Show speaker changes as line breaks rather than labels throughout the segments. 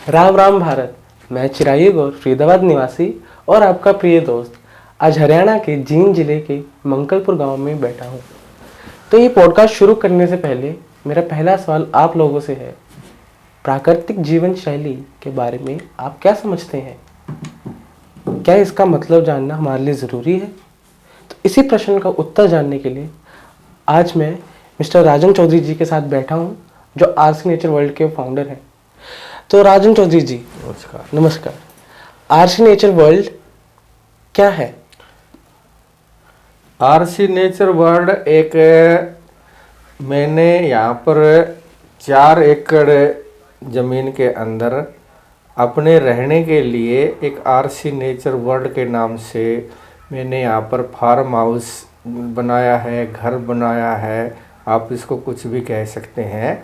राम राम भारत। मैं चिरायु गौर फरीदाबाद निवासी और आपका प्रिय दोस्त आज हरियाणा के जींद जिले के मंगलपुर गांव में बैठा हूं। तो ये पॉडकास्ट शुरू करने से पहले मेरा पहला सवाल आप लोगों से है, प्राकृतिक जीवन शैली के बारे में आप क्या समझते हैं? क्या इसका मतलब जानना हमारे लिए ज़रूरी है? तो इसी प्रश्न का उत्तर जानने के लिए आज मैं मिस्टर राजन चौधरी जी के साथ बैठा हूं, जो आरसी नेचर वर्ल्ड के फाउंडर हैं। तो राजन चौधरी जी नमस्कार। आरसी नेचर वर्ल्ड क्या है?
आरसी नेचर वर्ल्ड एक मैंने यहाँ पर 4 एकड़ ज़मीन के अंदर अपने रहने के लिए एक आरसी नेचर वर्ल्ड के नाम से मैंने यहाँ पर फार्म हाउस बनाया है, घर बनाया है, आप इसको कुछ भी कह सकते हैं।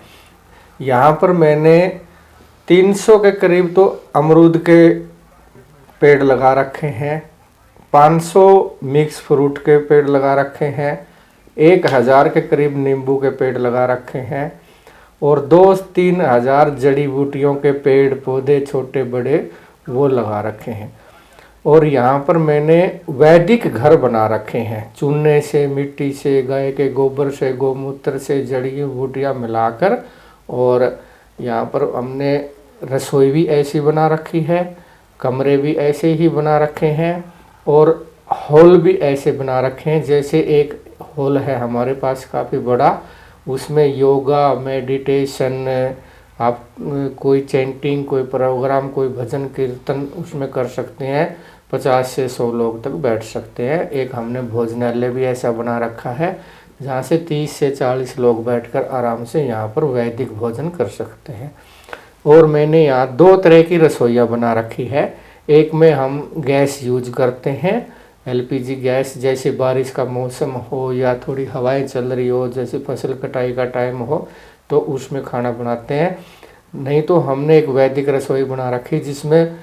यहाँ पर मैंने 300 के करीब तो अमरूद के पेड़ लगा रखे हैं, 500 मिक्स फ्रूट के पेड़ लगा रखे हैं, 1000 के करीब नींबू के पेड़ लगा रखे हैं और 2-3 हज़ार जड़ी बूटियों के पेड़ पौधे छोटे बड़े वो लगा रखे हैं। और यहाँ पर मैंने वैदिक घर बना रखे हैं, चूने से, मिट्टी से, गाय के गोबर से, गोमूत्र से, जड़ी बूटियाँ मिलाकर। और यहाँ पर हमने रसोई भी ऐसी बना रखी है, कमरे भी ऐसे ही बना रखे हैं और हॉल भी ऐसे बना रखे हैं। जैसे एक हॉल है हमारे पास काफ़ी बड़ा, उसमें योगा, मेडिटेशन, आप कोई चैंटिंग, कोई प्रोग्राम, कोई भजन कीर्तन उसमें कर सकते हैं। 50 से 100 लोग तक बैठ सकते हैं। एक हमने भोजनालय भी ऐसा बना रखा है जहाँ से 30 से 40 लोग बैठकर आराम से यहाँ पर वैदिक भोजन कर सकते हैं। और मैंने यहाँ 2 तरह की रसोइयाँ बना रखी है। एक में हम गैस यूज करते हैं, एलपीजी गैस, जैसे बारिश का मौसम हो या थोड़ी हवाएं चल रही हो, जैसे फसल कटाई का टाइम हो तो उसमें खाना बनाते हैं। नहीं तो हमने एक वैदिक रसोई बना रखी जिसमें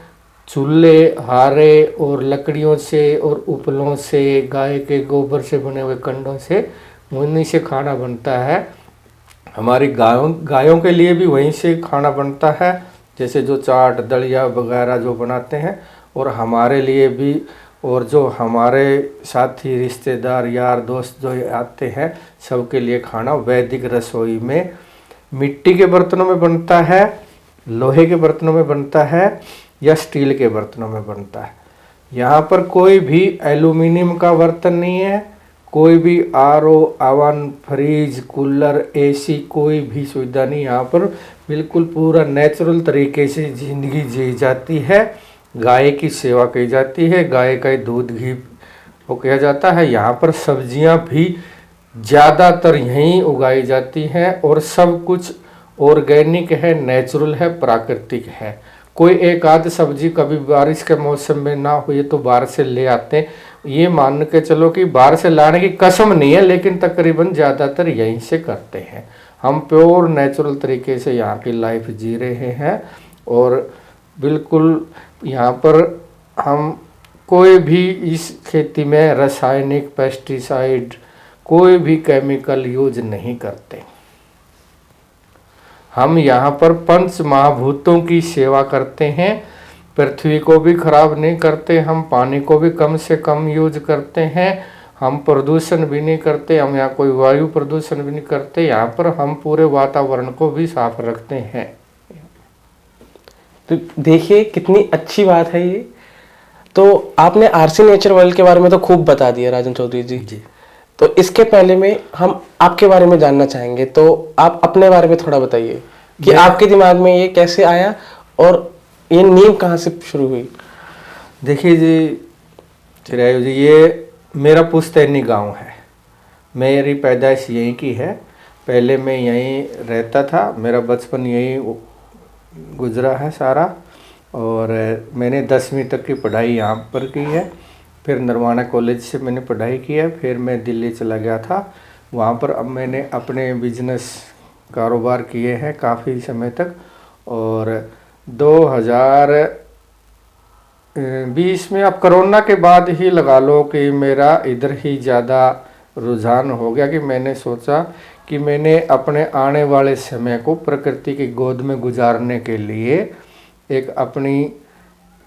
चूल्हे, हारे और लकड़ियों से और उपलों से, गाय के गोबर से बने हुए कंडों से, उन्हीं से खाना बनता है। हमारी गायों के लिए भी वहीं से खाना बनता है, जैसे जो चाट, दलिया वगैरह जो बनाते हैं, और हमारे लिए भी। और जो हमारे साथी, रिश्तेदार, यार दोस्त जो आते हैं, सबके लिए खाना वैदिक रसोई में मिट्टी के बर्तनों में बनता है, लोहे के बर्तनों में बनता है या स्टील के बर्तनों में बनता है। यहाँ पर कोई भी एल्यूमिनियम का बर्तन नहीं है, कोई भी RO, oven, fridge, cooler, AC, कोई भी सुविधा नहीं। यहाँ पर बिल्कुल पूरा नेचुरल तरीके से ज़िंदगी जी जाती है। गाय की सेवा की जाती है, गाय का दूध, घी वो किया जाता है। यहाँ पर सब्जियाँ भी ज़्यादातर यहीं उगाई जाती हैं और सब कुछ ऑर्गेनिक है, नेचुरल है, प्राकृतिक है। कोई एक आध सब्जी कभी बारिश के मौसम में ना हुई तो बाहर से ले आते हैं, ये मान के चलो कि बाहर से लाने की कसम नहीं है, लेकिन तकरीबन ज़्यादातर यहीं से करते हैं। हम प्योर नेचुरल तरीके से यहाँ की लाइफ जी रहे हैं और बिल्कुल यहाँ पर हम कोई भी इस खेती में रासायनिक, पेस्टिसाइड, कोई भी केमिकल यूज नहीं करते। हम यहाँ पर पंच महाभूतों की सेवा करते हैं, पृथ्वी को भी खराब नहीं करते, हम पानी को भी कम से कम यूज करते हैं, हम प्रदूषण भी नहीं करते, हम यहाँ कोई वायु प्रदूषण भी नहीं करते। यहाँ पर हम पूरे वातावरण को भी साफ रखते हैं।
तो देखिए कितनी अच्छी बात है ये। तो आपने आरसी नेचर वर्ल्ड के बारे में तो खूब बता दिया राजन चौधरी जी। तो इसके पहले में हम आपके बारे में जानना चाहेंगे, तो आप अपने बारे में थोड़ा बताइए कि आपके दिमाग में ये कैसे आया और ये नींव कहाँ से शुरू हुई?
देखिए जी चिरायु जी, ये मेरा पुश्तैनी गांव है, मेरी पैदाइश यहीं की है। पहले मैं यहीं रहता था, मेरा बचपन यहीं गुजरा है सारा। और मैंने 10वीं तक की पढ़ाई यहाँ पर की है। फिर नरवाना कॉलेज से मैंने पढ़ाई की है। फिर मैं दिल्ली चला गया था, वहाँ पर अब मैंने अपने बिजनेस कारोबार किए हैं काफ़ी समय तक। और 2020 में, अब कोरोना के बाद ही लगा लो कि मेरा इधर ही ज़्यादा रुझान हो गया कि मैंने सोचा कि मैंने अपने आने वाले समय को प्रकृति की गोद में गुजारने के लिए एक अपनी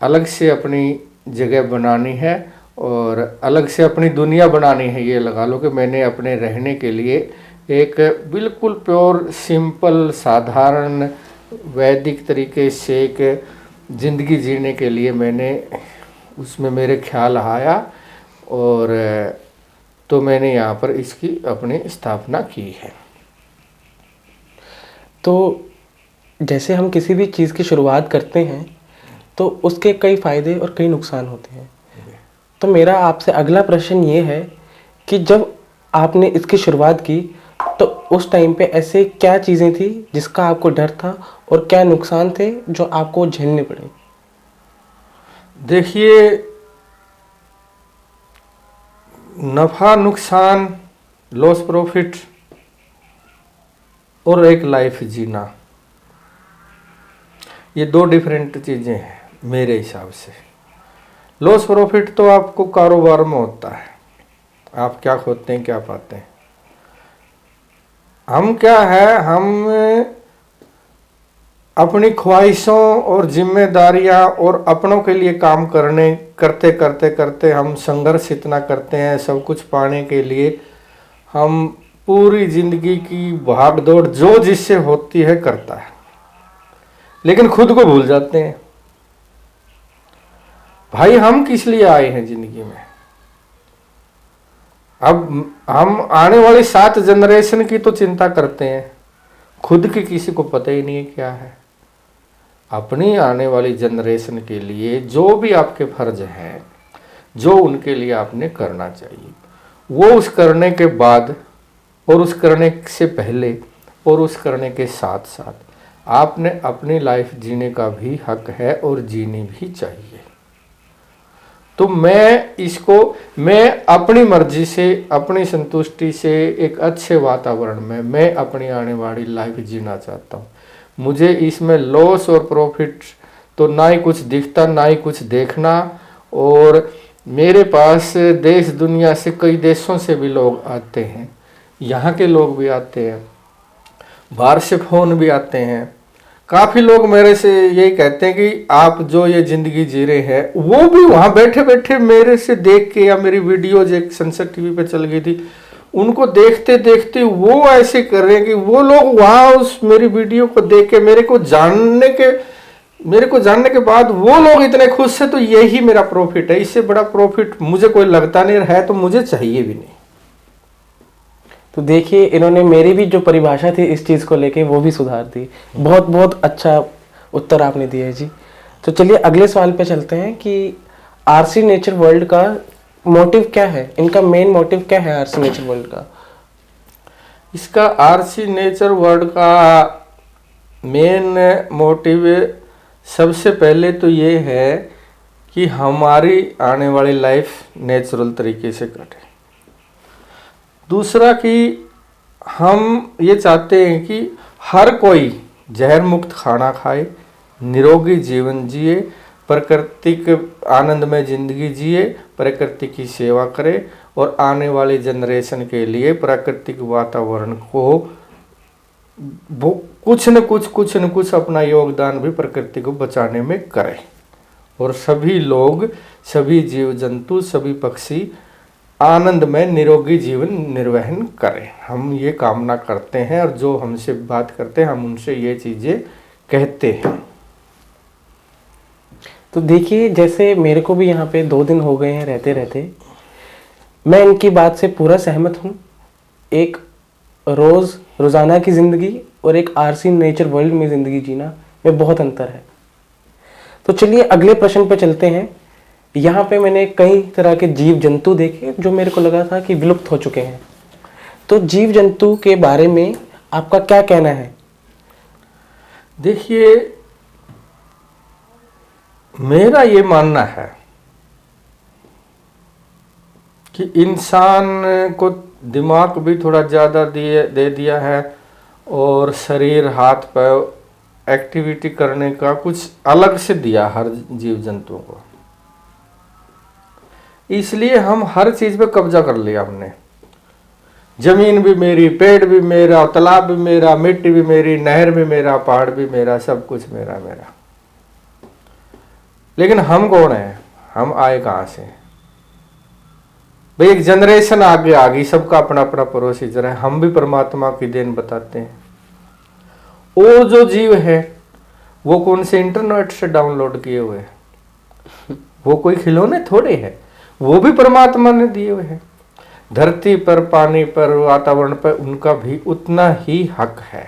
अलग से अपनी जगह बनानी है और अलग से अपनी दुनिया बनानी है। ये लगा लो कि मैंने अपने रहने के लिए एक बिल्कुल प्योर सिंपल साधारण वैदिक तरीके से एक ज़िंदगी जीने के लिए मैंने उसमें मेरे ख्याल आया और तो मैंने यहाँ पर इसकी अपनी स्थापना की है।
तो जैसे हम किसी भी चीज़ की शुरुआत करते हैं तो उसके कई फ़ायदे और कई नुकसान होते हैं। तो मेरा आपसे अगला प्रश्न ये है कि जब आपने इसकी शुरुआत की तो उस टाइम पे ऐसे क्या चीज़ें थी जिसका आपको डर था और क्या नुकसान थे जो आपको झेलने पड़े?
देखिए, नफ़ा नुकसान, लॉस प्रॉफिट और एक लाइफ जीना, ये दो डिफरेंट चीज़ें हैं मेरे हिसाब से। लॉस प्रॉफिट तो आपको कारोबार में होता है, आप क्या खोते हैं क्या पाते हैं। हम क्या है, हम अपनी ख्वाहिशों और जिम्मेदारियां और अपनों के लिए काम करते करते करते हम संघर्ष इतना करते हैं सब कुछ पाने के लिए। हम पूरी जिंदगी की भाग दौड़ जो जिससे होती है करता है, लेकिन खुद को भूल जाते हैं। भाई हम किस लिए आए हैं जिंदगी में? अब हम आने वाली 7 जनरेशन की तो चिंता करते हैं, खुद की किसी को पता ही नहीं है क्या है। अपनी आने वाली जनरेशन के लिए जो भी आपके फर्ज हैं, जो उनके लिए आपने करना चाहिए, वो उस करने के बाद और उस करने से पहले और उस करने के साथ साथ आपने अपनी लाइफ जीने का भी हक है और जीनी भी चाहिए। तो मैं अपनी मर्जी से, अपनी संतुष्टि से एक अच्छे वातावरण में मैं अपनी आने वाली लाइफ जीना चाहता हूँ। मुझे इसमें लॉस और प्रॉफिट तो ना ही कुछ दिखता ना ही कुछ देखना। और मेरे पास देश दुनिया से कई देशों से भी लोग आते हैं, यहाँ के लोग भी आते हैं, बाहर से फ़ोन भी आते हैं। काफ़ी लोग मेरे से यही कहते हैं कि आप जो ये ज़िंदगी जी रहे हैं, वो भी वहाँ बैठे बैठे मेरे से देख के, या मेरी वीडियोज एक सनसेट टीवी पे चल गई थी, उनको देखते देखते वो ऐसे कर रहे हैं कि वो लोग वहाँ उस मेरी वीडियो को देख के मेरे को जानने के बाद वो लोग इतने खुश हैं। तो यही मेरा प्रॉफिट है, इससे बड़ा प्रॉफिट मुझे कोई लगता नहीं है, तो मुझे चाहिए भी नहीं।
तो देखिए, इन्होंने मेरी भी जो परिभाषा थी इस चीज़ को लेके वो भी सुधार दी। बहुत बहुत अच्छा उत्तर आपने दिया है जी। तो चलिए अगले सवाल पे चलते हैं कि आरसी नेचर वर्ल्ड का मोटिव क्या है, इनका मेन मोटिव क्या है आरसी नेचर वर्ल्ड का?
इसका आरसी नेचर वर्ल्ड का मेन मोटिव सबसे पहले तो ये है कि हमारी आने वाली लाइफ नेचुरल तरीके से कटे। दूसरा कि हम ये चाहते हैं कि हर कोई जहर मुक्त खाना खाए, निरोगी जीवन जिए, प्राकृतिक आनंद में ज़िंदगी जिए, प्रकृति की सेवा करे और आने वाली जनरेशन के लिए प्राकृतिक वातावरण को कुछ न कुछ अपना योगदान भी प्रकृति को बचाने में करें। और सभी लोग, सभी जीव जंतु, सभी पक्षी आनंद में निरोगी जीवन निर्वहन करें। हम ये कामना करते हैं और जो हमसे बात करते हैं हम उनसे ये चीज़ें कहते हैं।
तो देखिए, जैसे मेरे को भी यहाँ पे 2 दिन हो गए हैं रहते रहते, मैं इनकी बात से पूरा सहमत हूँ। एक रोज़ाना की ज़िंदगी और एक आरसी नेचर वर्ल्ड में ज़िंदगी जीना में बहुत अंतर है। तो चलिए अगले प्रश्न पे चलते हैं। यहाँ पे मैंने कई तरह के जीव जंतु देखे जो मेरे को लगा था कि विलुप्त हो चुके हैं। तो जीव जंतु के बारे में आपका क्या कहना है?
देखिए, मेरा ये मानना है कि इंसान को दिमाग भी थोड़ा ज़्यादा दे दिया है और शरीर, हाथ पैर एक्टिविटी करने का कुछ अलग से दिया हर जीव जंतुओं को। इसलिए हम हर चीज़ पे कब्जा कर लिया हमने। जमीन भी मेरी, पेड़ भी मेरा, तालाब भी मेरा, मिट्टी भी मेरी, नहर भी मेरा, पहाड़ भी मेरा, सब कुछ मेरा मेरा। लेकिन हम कौन है, हम आए कहाँ से? भाई एक जनरेशन आगे आ गई, सबका अपना अपना प्रोसीजर है, हम भी परमात्मा की देन बताते हैं। और जो जीव है वो कौन से इंटरनेट से डाउनलोड किए हुए हैं, वो कोई खिलौने थोड़े हैं, वो भी परमात्मा ने दिए हुए हैं। धरती पर, पानी पर, वातावरण पर उनका भी उतना ही हक है।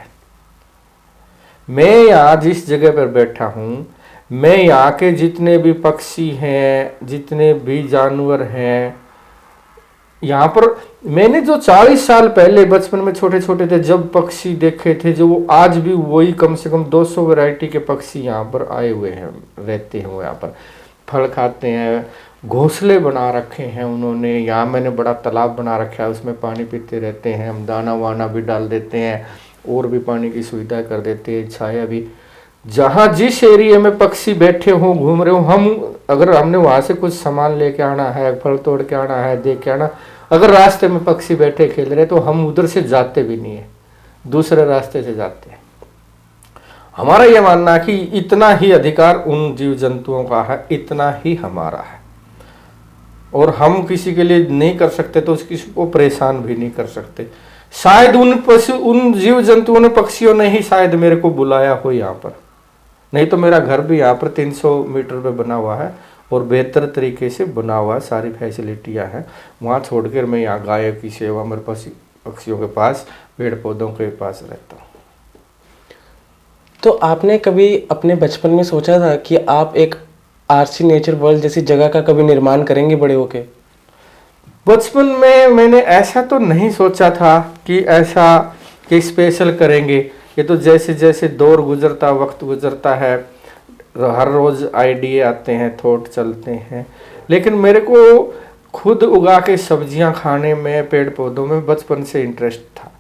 मैं यहाँ जिस जगह पर बैठा हूँ, मैं यहाँ के जितने भी पक्षी हैं, जितने भी जानवर हैं, यहाँ पर मैंने जो 40 साल पहले बचपन में छोटे छोटे थे जब पक्षी देखे थे, जो वो आज भी वही कम से कम 200 वैरायटी के पक्षी यहाँ पर आए हुए हैं, रहते हैं वो यहाँ पर, फल खाते हैं, घोंसले बना रखे हैं उन्होंने। यहाँ मैंने बड़ा तालाब बना रखा है, उसमें पानी पीते रहते हैं, हम दाना वाना भी डाल देते हैं और भी पानी की सुविधा कर देते हैं, छाया भी। जहाँ जिस एरिया में पक्षी बैठे हों, घूम रहे हो, हम अगर हमने वहाँ से कुछ सामान लेके आना है, फल तोड़ के आना है, दे के आना, अगर रास्ते में पक्षी बैठे खेल रहे तो हम उधर से जाते भी नहीं है, दूसरे रास्ते से जाते हैं। हमारा यह मानना है कि इतना ही अधिकार उन जीव जंतुओं का है, इतना ही हमारा है, और हम किसी के लिए नहीं कर सकते तो किसी को परेशान भी नहीं कर सकते। शायद उन जीव जंतुओं ने, पक्षियों ने ही शायद मेरे को बुलाया हो यहाँ पर, नहीं तो मेरा घर भी यहाँ पर 300 मीटर पे बना हुआ है और बेहतर तरीके से बना हुआ है, सारी फैसिलिटियाँ हैं। वहाँ छोड़कर मैं यहाँ गायों की सेवा, मेरे पास पक्षियों के पास, पेड़ पौधों के पास रहता हूँ।
तो आपने कभी अपने बचपन में सोचा था कि आप एक आरसी नेचर वर्ल्ड जैसी जगह का कभी निर्माण करेंगे बड़े होके?
बचपन में मैंने ऐसा तो नहीं सोचा था कि ऐसा कि स्पेशल करेंगे। ये तो जैसे जैसे दौर गुजरता, वक्त गुजरता है, हर रोज़ आइडिया आते हैं, थॉट चलते हैं। लेकिन मेरे को खुद उगा के सब्जियां खाने में, पेड़ पौधों में बचपन से इंटरेस्ट था।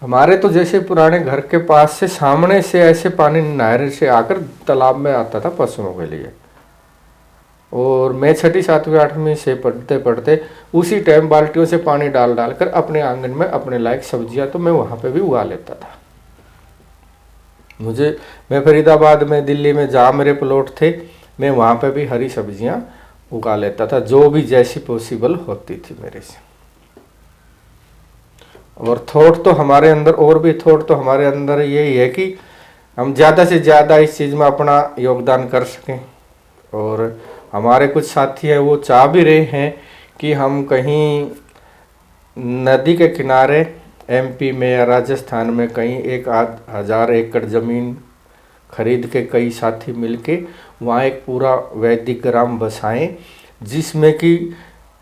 हमारे तो जैसे पुराने घर के पास से सामने से ऐसे पानी नहर से आकर तालाब में आता था पशुओं के लिए, और मैं 6ठी 7वीं 8वीं से पढ़ते पढ़ते उसी टाइम बाल्टियों से पानी डाल डाल कर अपने आंगन में अपने लायक सब्जियां तो मैं वहाँ पे भी उगा लेता था। मैं फरीदाबाद में, दिल्ली में जहाँ मेरे प्लॉट थे, मैं वहाँ पे भी हरी सब्जियां उगा लेता था, जो भी जैसी पॉसिबल होती थी मेरे से। और थॉट तो हमारे अंदर, और भी थॉट तो हमारे अंदर यही है कि हम ज़्यादा से ज़्यादा इस चीज़ में अपना योगदान कर सकें। और हमारे कुछ साथी हैं, वो चाह भी रहे हैं कि हम कहीं नदी के किनारे एमपी में या राजस्थान में कहीं 1000 एकड़ ज़मीन खरीद के कई साथी मिलके वहाँ एक पूरा वैदिक ग्राम बसाएं, जिसमें कि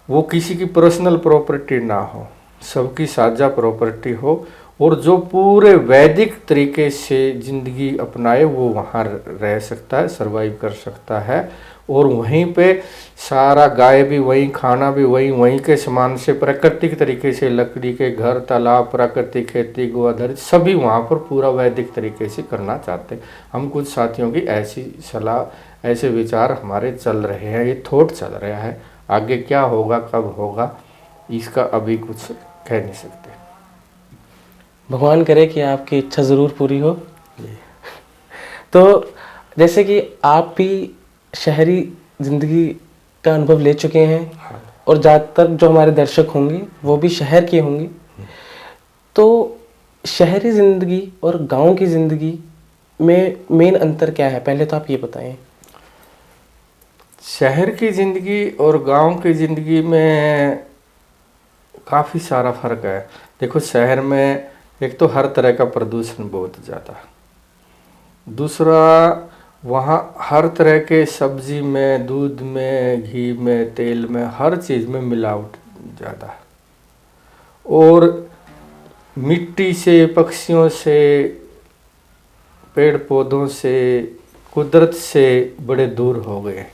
वो किसी की पर्सनल प्रॉपर्टी ना हो, सबकी साझा प्रॉपर्टी हो, और जो पूरे वैदिक तरीके से ज़िंदगी अपनाए वो वहाँ रह सकता है, सरवाइव कर सकता है। और वहीं पे सारा गाय भी वहीं, खाना भी वहीं के सामान से, प्राकृतिक तरीके से, लकड़ी के घर, तालाब, प्राकृतिक खेती, गो आधारित सभी वहाँ पर पूरा वैदिक तरीके से करना चाहते हैं। हम कुछ साथियों की ऐसी सलाह, ऐसे विचार हमारे चल रहे हैं, ये थॉट चल रहा है। आगे क्या होगा, कब होगा, इसका अभी कुछ कह नहीं सकते।
भगवान करे कि आपकी इच्छा ज़रूर पूरी हो। तो जैसे कि आप भी शहरी ज़िंदगी का अनुभव ले चुके हैं,
हाँ।
और ज़्यादातर जो हमारे दर्शक होंगे वो भी शहर के होंगे, तो शहरी ज़िंदगी और गांव की ज़िंदगी में मेन अंतर क्या है, पहले तो आप ये बताएं।
शहर की ज़िंदगी और गांव की ज़िंदगी में काफ़ी सारा फ़र्क है। देखो, शहर में एक तो हर तरह का प्रदूषण बहुत ज़्यादा, दूसरा वहाँ हर तरह के सब्जी में, दूध में, घी में, तेल में, हर चीज़ में मिलावट ज़्यादा, और मिट्टी से, पक्षियों से, पेड़ पौधों से, कुदरत से बड़े दूर हो गए।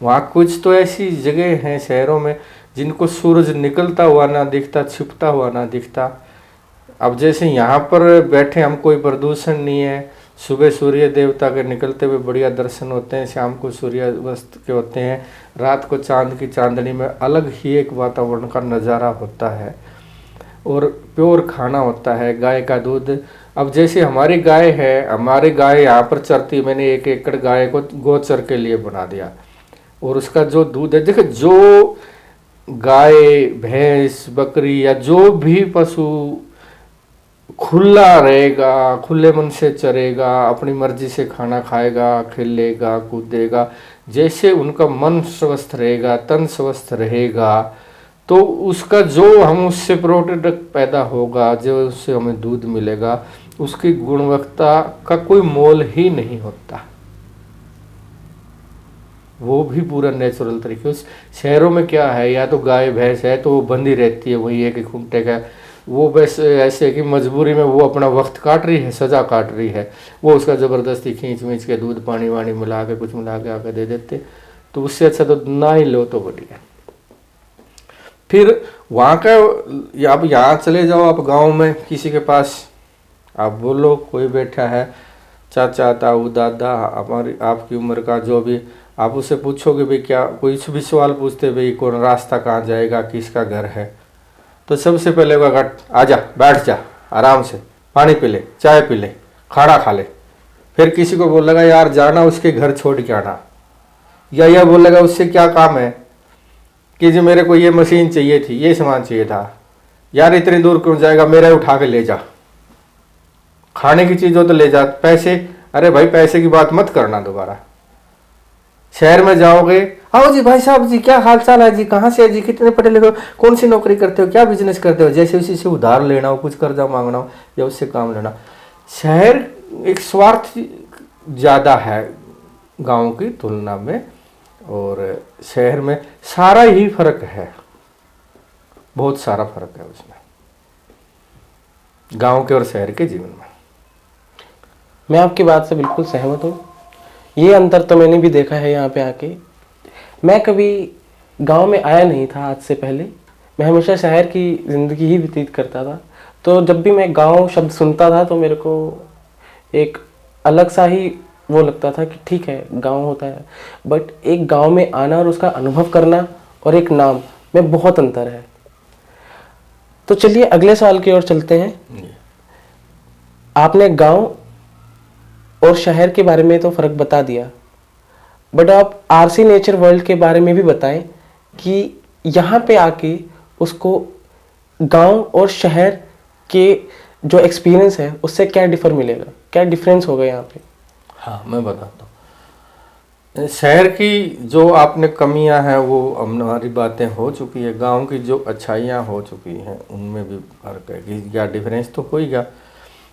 वहाँ कुछ तो ऐसी जगह हैं शहरों में जिनको सूरज निकलता हुआ ना दिखता, छिपता हुआ ना दिखता। अब जैसे यहाँ पर बैठे हम, कोई प्रदूषण नहीं है, सुबह सूर्य देवता के निकलते हुए बढ़िया दर्शन होते हैं, शाम को सूर्यास्त के होते हैं, रात को चांद की चांदनी में अलग ही एक वातावरण का नज़ारा होता है, और प्योर खाना होता है, गाय का दूध। अब जैसे हमारी गाय है, हमारी गाय यहाँ पर चरती, मैंने 1 एकड़ गाय को गोचर के लिए बना दिया। और उसका जो दूध है, देखो जो गाय भैंस बकरी या जो भी पशु खुला रहेगा, खुले मन से चरेगा, अपनी मर्जी से खाना खाएगा, खेलेगा कूदेगा, जैसे उनका मन स्वस्थ रहेगा, तन स्वस्थ रहेगा, तो उसका जो हम उससे प्रोडक्ट पैदा होगा, जो उससे हमें दूध मिलेगा, उसकी गुणवत्ता का कोई मोल ही नहीं होता। वो भी पूरा नेचुरल तरीके। उस शहरों में क्या है, या तो गाय भैंस है तो वो बंधी रहती है वही एक खूंटे का, वो बस ऐसे कि मजबूरी में वो अपना वक्त काट रही है, सजा काट रही है, वो उसका ज़बरदस्ती खींच वींच के दूध पानी वानी मिला के कुछ मिला के आके दे देते, तो उससे अच्छा तो ना ही लो तो बढ़िया। फिर वहाँ का, आप यहाँ चले जाओ, आप गांव में किसी के पास आप बोलो, कोई बैठा है, चाचा ताऊ दादा हमारी आपकी उम्र का जो भी, आप उससे पूछोगे भाई क्या, कोई भी सवाल पूछते भाई कौन रास्ता कहाँ जाएगा, किसका घर है, तो सबसे पहले वो आजा बैठ जा, आराम से पानी पी ले, चाय पी ले, खाना खा ले। फिर किसी को बोलेगा यार जाना उसके घर छोड़ के आना, या यह बोलेगा उससे क्या काम है कि जो मेरे को ये मशीन चाहिए थी, ये सामान चाहिए था, यार इतनी दूर क्यों जाएगा, मेरा उठा के ले जा, खाने की चीज़ हो तो ले जा, पैसे, अरे भाई पैसे की बात मत करना दोबारा। शहर में जाओगे, आओ जी भाई साहब जी क्या हाल चाल है जी, कहाँ से है जी, कितने पढ़े लिखे हो, कौन सी नौकरी करते हो, क्या बिजनेस करते हो, जैसे उसी से उधार लेना हो, कुछ कर्जा मांगना हो या उससे काम लेना। शहर एक स्वार्थ ज़्यादा है गांव की तुलना में, और शहर में सारा ही फर्क है, बहुत सारा फर्क है उसमें, गांव के और शहर के जीवन में।
मैं आपकी बात से बिल्कुल सहमत हूँ। ये अंतर तो मैंने भी देखा है यहाँ पे आके। मैं कभी गांव में आया नहीं था आज से पहले, मैं हमेशा शहर की ज़िंदगी ही व्यतीत करता था। तो जब भी मैं गांव शब्द सुनता था तो मेरे को एक अलग सा ही वो लगता था कि ठीक है गांव होता है, बट एक गांव में आना और उसका अनुभव करना और एक नाम में बहुत अंतर है। तो चलिए अगले सवाल की ओर चलते हैं। आपने गांव और शहर के बारे में तो फ़र्क बता दिया, बट आप आरसी नेचर वर्ल्ड के बारे में भी बताएं कि यहाँ पे आके उसको गांव और शहर के जो एक्सपीरियंस है उससे क्या डिफर मिलेगा, क्या डिफरेंस होगा यहाँ पे।
हाँ मैं बताता हूँ। शहर की जो आपने कमियां हैं वो हमारी बातें हो चुकी है, गांव की जो अच्छाइयाँ हो चुकी हैं उनमें भी फर्क है कि क्या डिफरेंस तो होगा।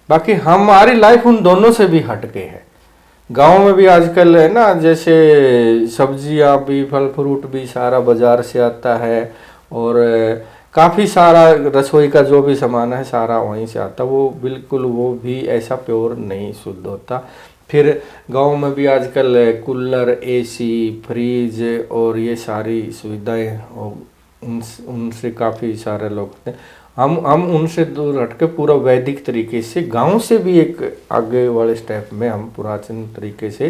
बाकी हमारी लाइफ उन दोनों से भी हटके है। गांव में भी आजकल है ना, जैसे सब्जियां भी, फल फ्रूट भी सारा बाजार से आता है, और काफ़ी सारा रसोई का जो भी सामान है सारा वहीं से आता, वो बिल्कुल वो भी ऐसा प्योर नहीं शुद्ध होता। फिर गांव में भी आजकल कूलर, एसी, फ्रिज और ये सारी सुविधाएं, उनसे काफ़ी सारे लोग थे। हम उनसे दूर हटके पूरा वैदिक तरीके से, गांव से भी एक आगे वाले स्टेप में हम पुरातन तरीके से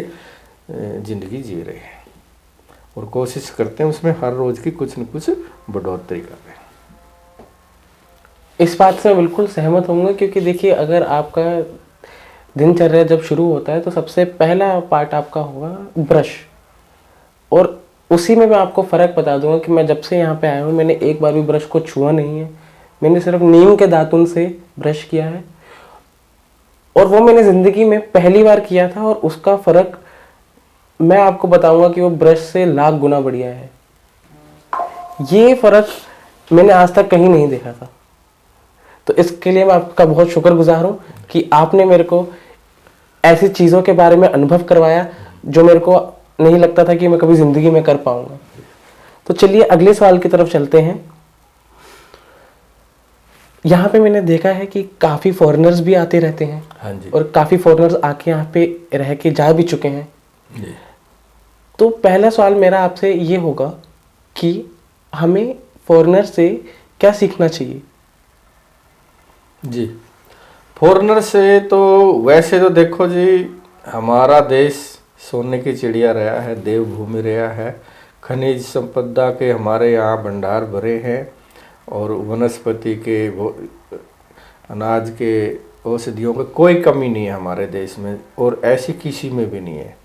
ज़िंदगी जी रहे हैं, और कोशिश करते हैं उसमें हर रोज़ की कुछ न कुछ बढ़ोतरी कर रहे हैं।
इस बात से मैं बिल्कुल सहमत होऊंगा, क्योंकि देखिए अगर आपका दिनचर्या जब शुरू होता है तो सबसे पहला पार्ट आपका होगा ब्रश, और उसी में मैं आपको फ़र्क बता दूंगा कि मैं जब से यहाँ पे आया हूँ मैंने एक बार भी ब्रश को छुआ नहीं है। मैंने सिर्फ नीम के दातुन से ब्रश किया है, और वो मैंने ज़िंदगी में पहली बार किया था, और उसका फ़र्क मैं आपको बताऊंगा कि वो ब्रश से लाख गुना बढ़िया है। ये फ़र्क मैंने आज तक कहीं नहीं देखा था। तो इसके लिए मैं आपका बहुत शुक्रगुजार हूँ कि आपने मेरे को ऐसी चीज़ों के बारे में अनुभव करवाया जो मेरे को नहीं लगता था कि मैं कभी ज़िंदगी में कर पाऊंगा। तो चलिए अगले सवाल की तरफ चलते हैं। यहाँ पे मैंने देखा है कि काफ़ी फॉरेनर्स भी आते रहते हैं।
हाँ जी।
और काफ़ी फॉरेनर्स आके यहाँ पे रह के जा भी चुके हैं
जी।
तो पहला सवाल मेरा आपसे ये होगा कि हमें फॉरेनर से क्या सीखना चाहिए।
जी, फॉरेनर से तो वैसे तो देखो जी, हमारा देश सोने की चिड़िया रहा है, देवभूमि रहा है, खनिज संपदा के हमारे यहाँ भंडार भरे हैं, और वनस्पति के, वो अनाज के, औषधियों की कोई कमी नहीं है हमारे देश में, और ऐसी किसी में भी नहीं है।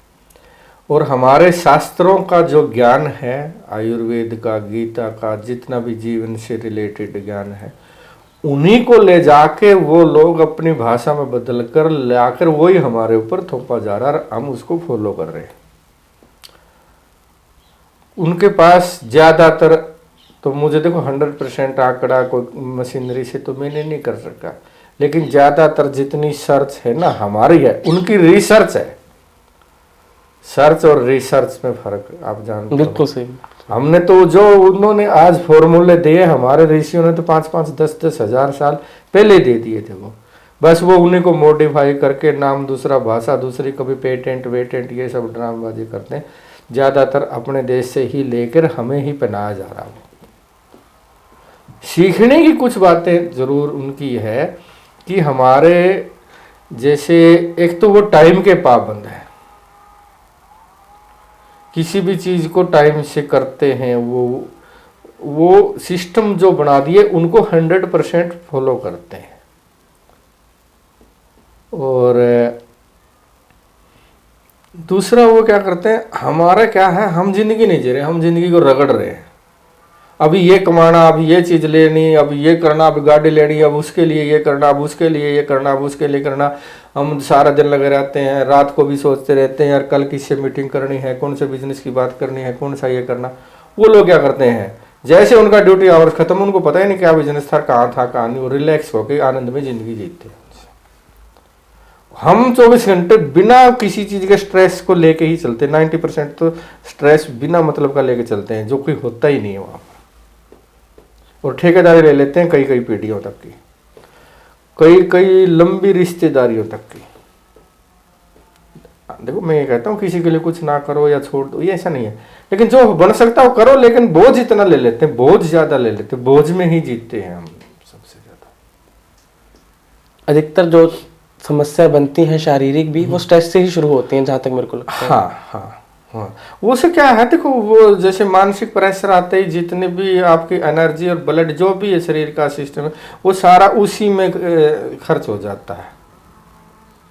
और हमारे शास्त्रों का जो ज्ञान है, आयुर्वेद का, गीता का, जितना भी जीवन से रिलेटेड ज्ञान है, उन्हीं को ले जाके वो लोग अपनी भाषा में बदल कर लाकर वही हमारे ऊपर थोपा जा रहा है, हम उसको फॉलो कर रहे हैं। उनके पास ज्यादातर, तो मुझे देखो 100% आंकड़ा कोई मशीनरी से तो मैंने नहीं कर सका, लेकिन ज्यादातर जितनी सर्च है ना हमारी है, उनकी रिसर्च है। सर्च और रिसर्च में फर्क आप जानते हो।
बिल्कुल सही।
हमने तो जो उन्होंने आज फॉर्मूले दिए, हमारे ऋषियों ने तो 5-5, 10-10 हजार साल पहले दे दिए थे। वो बस वो उन्हीं को मॉडिफाई करके नाम दूसरा, भाषा दूसरी, कभी पेटेंट वेटेंट ये सब ड्रामेबाजी करते हैं। ज्यादातर अपने देश से ही लेकर हमें ही पहनाया जा रहा है। सीखने की कुछ बातें जरूर उनकी है कि हमारे जैसे, एक तो वो टाइम के पाबंद है, किसी भी चीज को टाइम से करते हैं। वो सिस्टम जो बना दिए उनको 100% फॉलो करते हैं। और दूसरा वो क्या करते हैं, हमारा क्या है, हम जिंदगी नहीं जी रहे, हम जिंदगी को रगड़ रहे हैं। अभी ये कमाना, अभी ये चीज लेनी, अभी ये करना, अभी गाड़ी लेनी, अब उसके लिए ये करना, अब उसके लिए ये करना, अब उसके लिए करना। हम सारा दिन लगे रहते हैं, रात को भी सोचते रहते हैं यार कल किससे मीटिंग करनी है, कौन से बिजनेस की बात करनी है, कौन सा ये करना। वो लोग क्या करते हैं, जैसे उनका ड्यूटी आवर्स खत्म, उनको पता ही नहीं क्या बिजनेस था, कहाँ था कहाँ नहीं, वो रिलैक्स होकर आनंद में जिंदगी जीते हैं। हम 24 घंटे बिना किसी चीज के स्ट्रेस को लेके ही चलते हैं। 90% तो स्ट्रेस बिना मतलब का लेके चलते हैं, जो कोई होता ही नहीं है वहां पर। और ठेकेदारी ले लेते हैं कई कई पीढ़ियों तक की, कई कई लंबी रिश्तेदारियों तक की। देखो मैं ये कहता हूँ किसी के लिए कुछ ना करो या छोड़ दो, ये ऐसा नहीं है, लेकिन जो बन सकता है वो करो। लेकिन बोझ इतना ले लेते हैं, बोझ ज्यादा ले लेते हैं, बोझ में ही जीतते हैं हम सबसे ज्यादा।
अधिकतर जो समस्या बनती हैं शारीरिक भी, वो स्ट्रेस से ही शुरू होती हैं, जहां तक मेरे को लगता है।
हाँ, वो से क्या है, देखो वो जैसे मानसिक प्रेशर आते ही जितने भी आपकी एनर्जी और ब्लड जो भी है शरीर का सिस्टम है, वो सारा उसी में खर्च हो जाता है।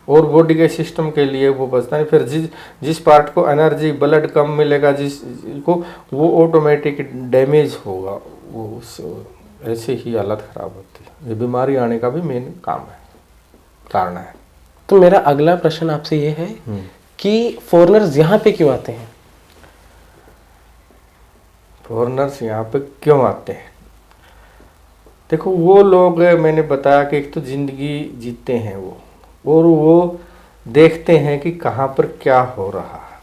और बॉडी के सिस्टम के लिए वो बचता है। फिर जिस पार्ट को एनर्जी ब्लड कम मिलेगा, जिसको, वो ऑटोमेटिक डैमेज होगा, वो ऐसे ही हालत खराब होती है। ये बीमारी आने का भी मेन कारण है।
तो मेरा अगला प्रश्न आपसे ये है कि फॉरेनर्स यहाँ पे क्यों आते हैं?
फॉरेनर्स यहाँ पे क्यों आते हैं? देखो वो लोग, मैंने बताया कि एक तो जिंदगी जीते हैं वो, और वो देखते हैं कि कहाँ पर क्या हो रहा है।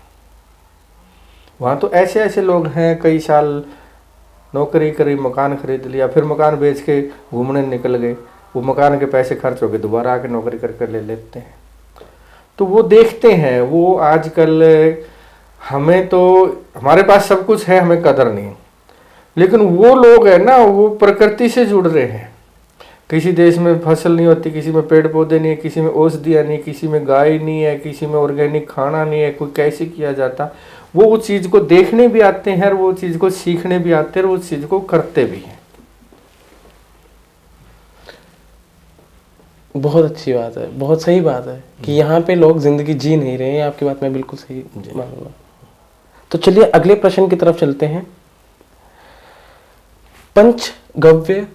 वहाँ तो ऐसे ऐसे लोग हैं, कई साल नौकरी करी, मकान खरीद लिया, फिर मकान बेच के घूमने निकल गए, वो मकान के पैसे खर्च हो गए, दोबारा आके नौकरी करके ले लेते हैं। तो वो देखते हैं। वो आजकल हमें तो, हमारे पास सब कुछ है, हमें कदर नहीं, लेकिन वो लोग है ना, वो प्रकृति से जुड़ रहे हैं। किसी देश में फसल नहीं होती, किसी में पेड़ पौधे नहीं है, किसी में औषधियाँ नहीं, किसी में गाय नहीं है, किसी में ऑर्गेनिक खाना नहीं है, कोई कैसे किया जाता। वो उस चीज़ को देखने भी आते हैं और वो चीज़ को सीखने भी आते हैं और उस चीज़ को करते भी हैं।
बहुत अच्छी बात है, बहुत सही बात है कि यहाँ पे लोग जिंदगी जी नहीं रहे हैं। आपकी बात मैं बिल्कुल सही मानूंगा। तो चलिए अगले प्रश्न की तरफ चलते हैं। पंचगव्य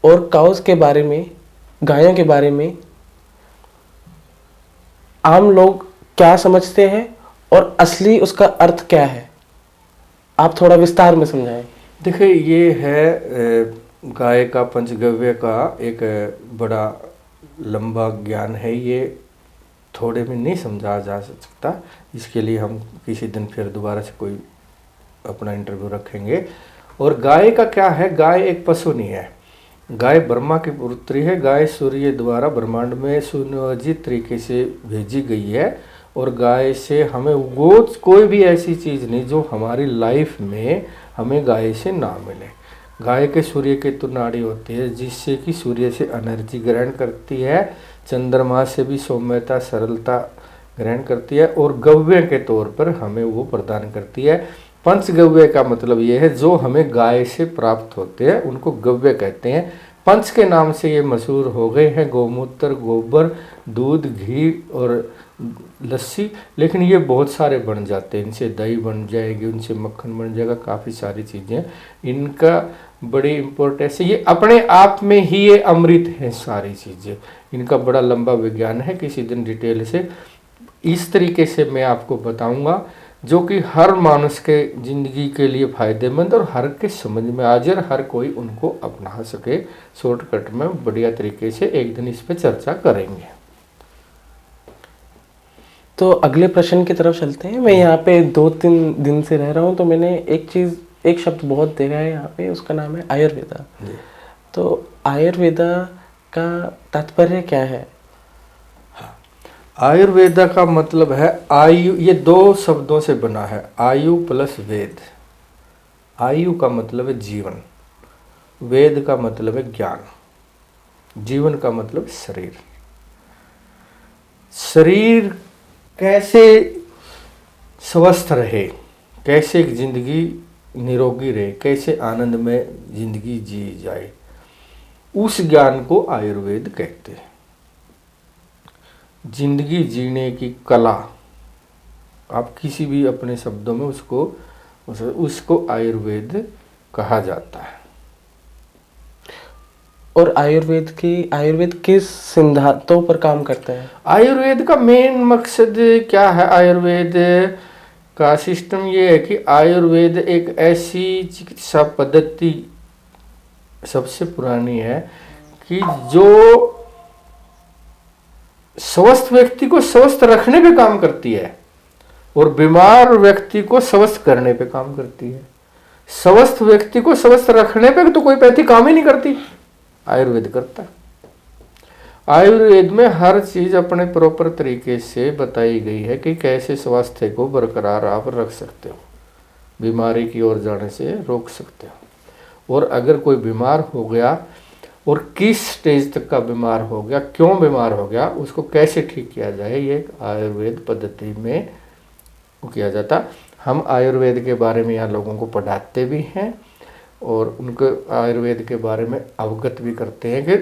और काउस के बारे में, गायों के बारे में आम लोग क्या समझते हैं और असली उसका अर्थ क्या है? आप थोड़ा विस्तार में समझाएं।
देखिए ये है गाय का, पंचगव्य का एक बड़ा लंबा ज्ञान है। ये थोड़े में नहीं समझा जा सकता। इसके लिए हम किसी दिन फिर दोबारा से कोई अपना इंटरव्यू रखेंगे। और गाय का क्या है, गाय एक पशु नहीं है। गाय ब्रह्मा की पुत्री है। गाय सूर्य द्वारा ब्रह्मांड में सुनियोजित तरीके से भेजी गई है। और गाय से हमें वो कोई भी ऐसी चीज़ नहीं जो हमारी लाइफ में हमें गाय से ना मिले। गाय के सूर्य केतु नाड़ी होती है, जिससे कि सूर्य से एनर्जी ग्रहण करती है, चंद्रमा से भी सौम्यता, सरलता ग्रहण करती है, और गव्य के तौर पर हमें वो प्रदान करती है। पंचगव्य का मतलब ये है जो हमें गाय से प्राप्त होते हैं, उनको गव्य कहते हैं। पंच के नाम से ये मशहूर हो गए हैं, गौमूत्र, गोबर, दूध, घी और लस्सी। लेकिन ये बहुत सारे बन जाते हैं, इनसे दही बन जाएगी, उनसे मक्खन बन जाएगा, काफ़ी सारी चीज़ें इनका बड़ी इम्पोर्टेंस है। ये अपने आप में ही ये अमृत है सारी चीज़ें। इनका बड़ा लंबा विज्ञान है, किसी दिन डिटेल से इस तरीके से मैं आपको बताऊंगा जो कि हर मानुष के ज़िंदगी के लिए फ़ायदेमंद और हर के समझ में आ जाए और हर कोई उनको अपना सके। शॉर्टकट में बढ़िया तरीके से एक दिन इस पर चर्चा करेंगे।
तो अगले प्रश्न की तरफ चलते हैं। मैं यहाँ पे 2-3 दिन से रह रहा हूँ, तो मैंने एक शब्द बहुत देखा है यहाँ पे, उसका नाम है आयुर्वेदा। तो आयुर्वेदा का तात्पर्य क्या है?
आयुर्वेदा का मतलब है आयु, ये 2 शब्दों से बना है, आयु प्लस वेद। आयु का मतलब है जीवन, वेद का मतलब है ज्ञान, जीवन का मतलब शरीर। शरीर कैसे स्वस्थ रहे, कैसे जिंदगी निरोगी रहे, कैसे आनंद में जिंदगी जी जाए, उस ज्ञान को आयुर्वेद कहते हैं। जिंदगी जीने की कला, आप किसी भी अपने शब्दों में उसको आयुर्वेद कहा जाता है।
और आयुर्वेद किस सिद्धांतों पर काम करता है?
आयुर्वेद का मेन मकसद क्या है? आयुर्वेद का सिस्टम ये है कि आयुर्वेद एक ऐसी चिकित्सा पद्धति सबसे पुरानी है कि जो स्वस्थ व्यक्ति को स्वस्थ रखने पे काम करती है और बीमार व्यक्ति को स्वस्थ करने पे काम करती है। स्वस्थ व्यक्ति को स्वस्थ रखने पे तो कोई पैथी काम ही नहीं करती, आयुर्वेद करता है। आयुर्वेद में हर चीज अपने प्रॉपर तरीके से बताई गई है कि कैसे स्वास्थ्य को बरकरार आप रख सकते हो, बीमारी की ओर जाने से रोक सकते हो। और अगर कोई बीमार हो गया और किस स्टेज तक का बीमार हो गया, क्यों बीमार हो गया, उसको कैसे ठीक किया जाए, ये आयुर्वेद पद्धति में किया जाता। हम आयुर्वेद के बारे में यहाँ लोगों को पढ़ाते भी हैं और उनको आयुर्वेद के बारे में अवगत भी करते हैं कि,